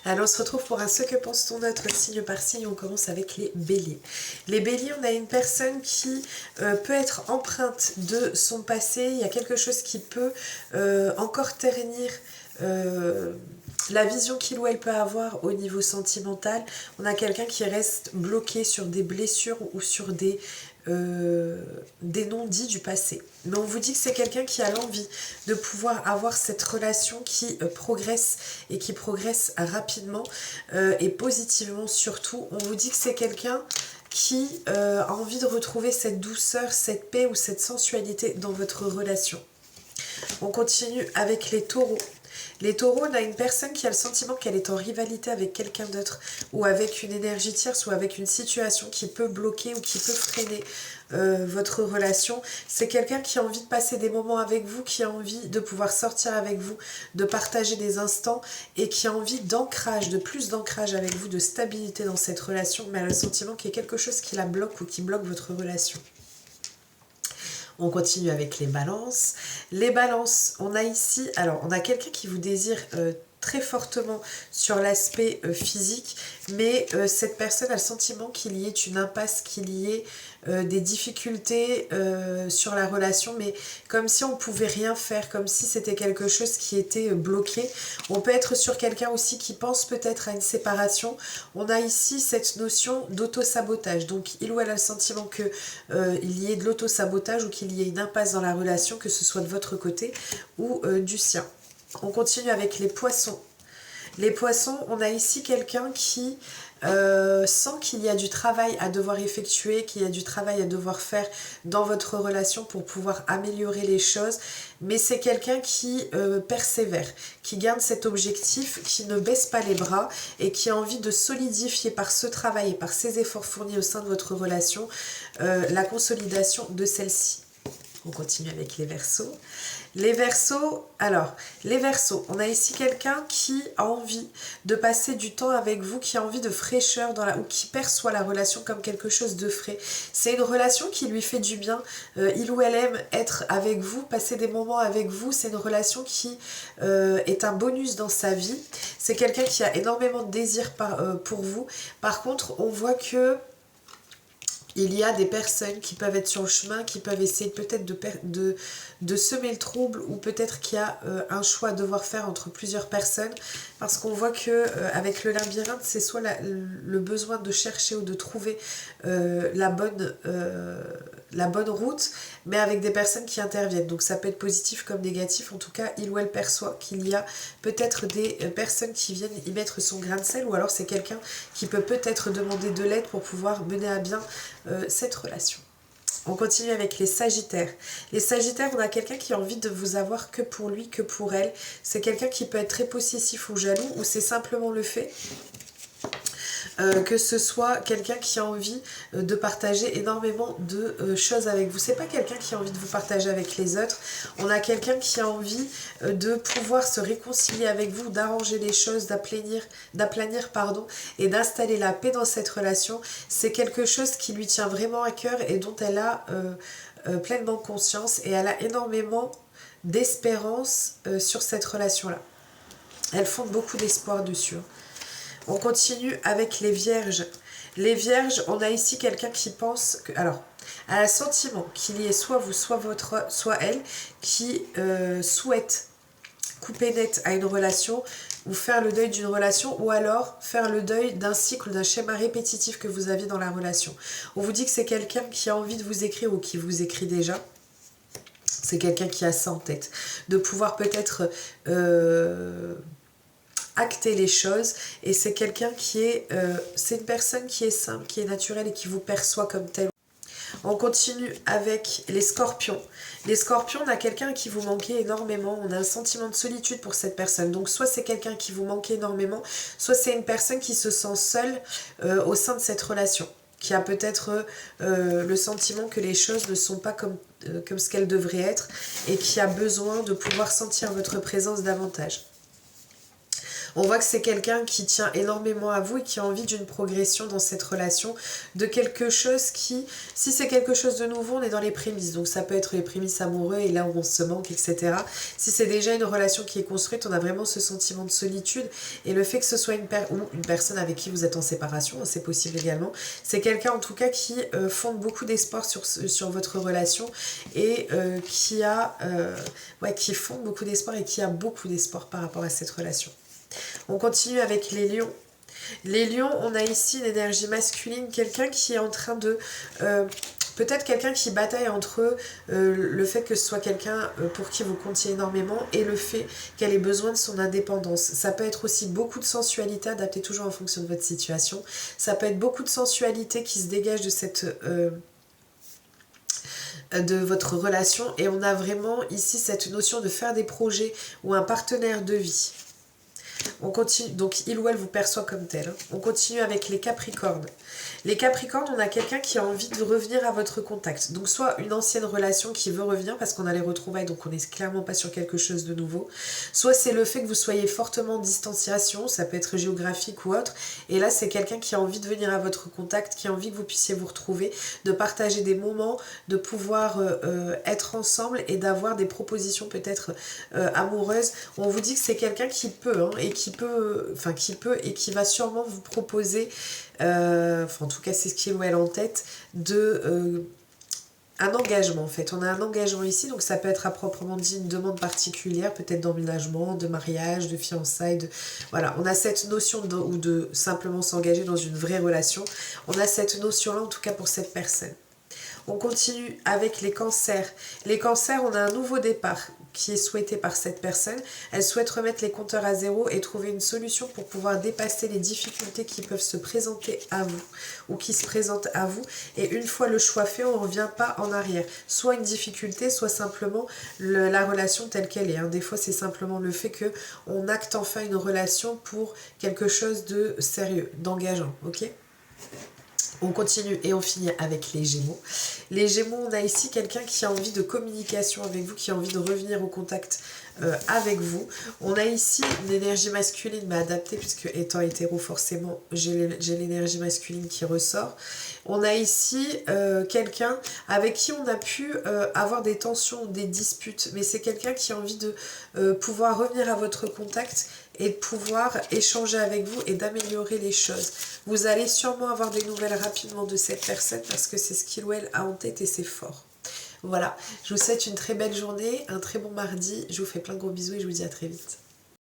Alors on se retrouve pour un Ce que pense-t-on notre signe par signe. On commence avec les béliers. Les béliers, on a une personne qui peut être empreinte de son passé. Il y a quelque chose qui peut encore ternir la vision qu'il ou elle peut avoir au niveau sentimental. On a quelqu'un qui reste bloqué sur des blessures ou sur des non-dits du passé. Mais on vous dit que c'est quelqu'un qui a l'envie de pouvoir avoir cette relation qui progresse et qui progresse rapidement et positivement surtout. On vous dit que c'est quelqu'un qui a envie de retrouver cette douceur, cette paix ou cette sensualité dans votre relation. On continue avec les taureaux. Les taureaux, on a une personne qui a le sentiment qu'elle est en rivalité avec quelqu'un d'autre ou avec une énergie tierce ou avec une situation qui peut bloquer ou qui peut freiner votre relation. C'est quelqu'un qui a envie de passer des moments avec vous, qui a envie de pouvoir sortir avec vous, de partager des instants et qui a envie d'ancrage, de plus d'ancrage avec vous, de stabilité dans cette relation, mais elle a le sentiment qu'il y a quelque chose qui la bloque ou qui bloque votre relation. On continue avec les balances. Les balances, on a ici, alors on a quelqu'un qui vous désire très fortement sur l'aspect physique, mais cette personne a le sentiment qu'il y ait une impasse, qu'il y ait des difficultés sur la relation, mais comme si on ne pouvait rien faire, comme si c'était quelque chose qui était bloqué. On peut être sur quelqu'un aussi qui pense peut-être à une séparation. On a ici cette notion d'auto-sabotage, donc il ou elle a le sentiment qu'il y ait de l'auto-sabotage ou qu'il y ait une impasse dans la relation, que ce soit de votre côté ou du sien. On continue avec les poissons. Les poissons, on a ici quelqu'un qui sent qu'il y a du travail à devoir effectuer, qu'il y a du travail à devoir faire dans votre relation pour pouvoir améliorer les choses. Mais c'est quelqu'un qui persévère, qui garde cet objectif, qui ne baisse pas les bras et qui a envie de solidifier par ce travail et par ces efforts fournis au sein de votre relation la consolidation de celle-ci. On continue avec les Verseaux. Les Verseaux, on a ici quelqu'un qui a envie de passer du temps avec vous, qui a envie de fraîcheur ou qui perçoit la relation comme quelque chose de frais. C'est une relation qui lui fait du bien. Il ou elle aime être avec vous, passer des moments avec vous. C'est une relation qui est un bonus dans sa vie. C'est quelqu'un qui a énormément de désir pour vous. Par contre, on voit que il y a des personnes qui peuvent être sur le chemin, qui peuvent essayer peut-être de semer le trouble, ou peut-être qu'il y a un choix à devoir faire entre plusieurs personnes, parce qu'on voit que avec le labyrinthe, c'est soit le besoin de chercher ou de trouver la bonne route, mais avec des personnes qui interviennent. Donc ça peut être positif comme négatif. En tout cas, il ou elle perçoit qu'il y a peut-être des personnes qui viennent y mettre son grain de sel, ou alors c'est quelqu'un qui peut peut-être demander de l'aide pour pouvoir mener à bien cette relation. On continue avec les Sagittaires. Les Sagittaires, on a quelqu'un qui a envie de vous avoir que pour lui, que pour elle. C'est quelqu'un qui peut être très possessif ou jaloux, ou c'est simplement le fait que ce soit quelqu'un qui a envie de partager énormément de choses avec vous. C'est pas quelqu'un qui a envie de vous partager avec les autres. On a quelqu'un qui a envie de pouvoir se réconcilier avec vous, d'arranger les choses, d'aplanir, et d'installer la paix dans cette relation. C'est quelque chose qui lui tient vraiment à cœur et dont elle a pleinement conscience, et elle a énormément d'espérance sur cette relation-là. Elle fonde beaucoup d'espoir dessus. On continue avec les Vierges. Les Vierges, on a ici quelqu'un qui pense que... Alors, elle a le sentiment qu'il y ait soit vous, soit elle, qui souhaite couper net à une relation, ou faire le deuil d'une relation, ou alors faire le deuil d'un cycle, d'un schéma répétitif que vous aviez dans la relation. On vous dit que c'est quelqu'un qui a envie de vous écrire ou qui vous écrit déjà. C'est quelqu'un qui a ça en tête. De pouvoir peut-être... acter les choses, et c'est quelqu'un qui est c'est une personne qui est simple, qui est naturelle et qui vous perçoit comme tel. On continue avec les Scorpions. Les Scorpions, on a quelqu'un qui vous manquait énormément, on a un sentiment de solitude pour cette personne. Donc soit c'est quelqu'un qui vous manquait énormément, soit c'est une personne qui se sent seule au sein de cette relation, qui a peut-être le sentiment que les choses ne sont pas comme ce qu'elles devraient être, et qui a besoin de pouvoir sentir votre présence davantage. On voit que c'est quelqu'un qui tient énormément à vous et qui a envie d'une progression dans cette relation, de quelque chose qui, si c'est quelque chose de nouveau, on est dans les prémices, donc ça peut être les prémices amoureux et là où on se manque, etc. Si c'est déjà une relation qui est construite, on a vraiment ce sentiment de solitude, et le fait que ce soit une personne avec qui vous êtes en séparation, c'est possible également, c'est quelqu'un en tout cas qui fonde beaucoup d'espoir sur votre relation et qui fonde beaucoup d'espoir et qui a beaucoup d'espoir par rapport à cette relation. On continue avec les lions. Les lions, on a ici une énergie masculine, quelqu'un qui est en train de... peut-être quelqu'un qui bataille entre le fait que ce soit quelqu'un pour qui vous comptiez énormément et le fait qu'elle ait besoin de son indépendance. Ça peut être aussi beaucoup de sensualité, adaptée toujours en fonction de votre situation. Ça peut être beaucoup de sensualité qui se dégage de de votre relation, et on a vraiment ici cette notion de faire des projets ou un partenaire de vie. On continue, donc il ou elle vous perçoit comme tel. On continue avec les Capricornes. Les Capricornes, on a quelqu'un qui a envie de revenir à votre contact. Donc soit une ancienne relation qui veut revenir parce qu'on a les retrouvailles, donc on n'est clairement pas sur quelque chose de nouveau. Soit c'est le fait que vous soyez fortement en distanciation, ça peut être géographique ou autre. Et là, c'est quelqu'un qui a envie de venir à votre contact, qui a envie que vous puissiez vous retrouver, de partager des moments, de pouvoir être ensemble et d'avoir des propositions peut-être amoureuses. On vous dit que c'est quelqu'un qui peut, et qui va sûrement vous proposer, en tout cas c'est ce qu'il ou elle en tête, un engagement en fait. On a un engagement ici, donc ça peut être à proprement dit une demande particulière, peut-être d'emménagement, de mariage, de fiançailles, voilà. On a cette notion ou de simplement s'engager dans une vraie relation. On a cette notion-là en tout cas pour cette personne. On continue avec les cancers. Les cancers, on a un nouveau départ qui est souhaité par cette personne. Elle souhaite remettre les compteurs à zéro et trouver une solution pour pouvoir dépasser les difficultés qui peuvent se présenter à vous ou qui se présentent à vous. Et une fois le choix fait, on ne revient pas en arrière. Soit une difficulté, soit simplement la relation telle qu'elle est. Des fois, c'est simplement le fait qu'on acte enfin une relation pour quelque chose de sérieux, d'engageant. Ok ? On continue et on finit avec les Gémeaux. Les Gémeaux, on a ici quelqu'un qui a envie de communication avec vous, qui a envie de revenir au contact avec vous. On a ici une énergie masculine, mais adaptée, puisque étant hétéro, forcément, j'ai l'énergie masculine qui ressort. On a ici quelqu'un avec qui on a pu avoir des tensions, des disputes, mais c'est quelqu'un qui a envie de pouvoir revenir à votre contact et de pouvoir échanger avec vous et d'améliorer les choses. Vous allez sûrement avoir des nouvelles rapidement de cette personne parce que c'est ce qu'il ou elle a en tête et c'est fort. Voilà, je vous souhaite une très belle journée, un très bon mardi, je vous fais plein de gros bisous et je vous dis à très vite.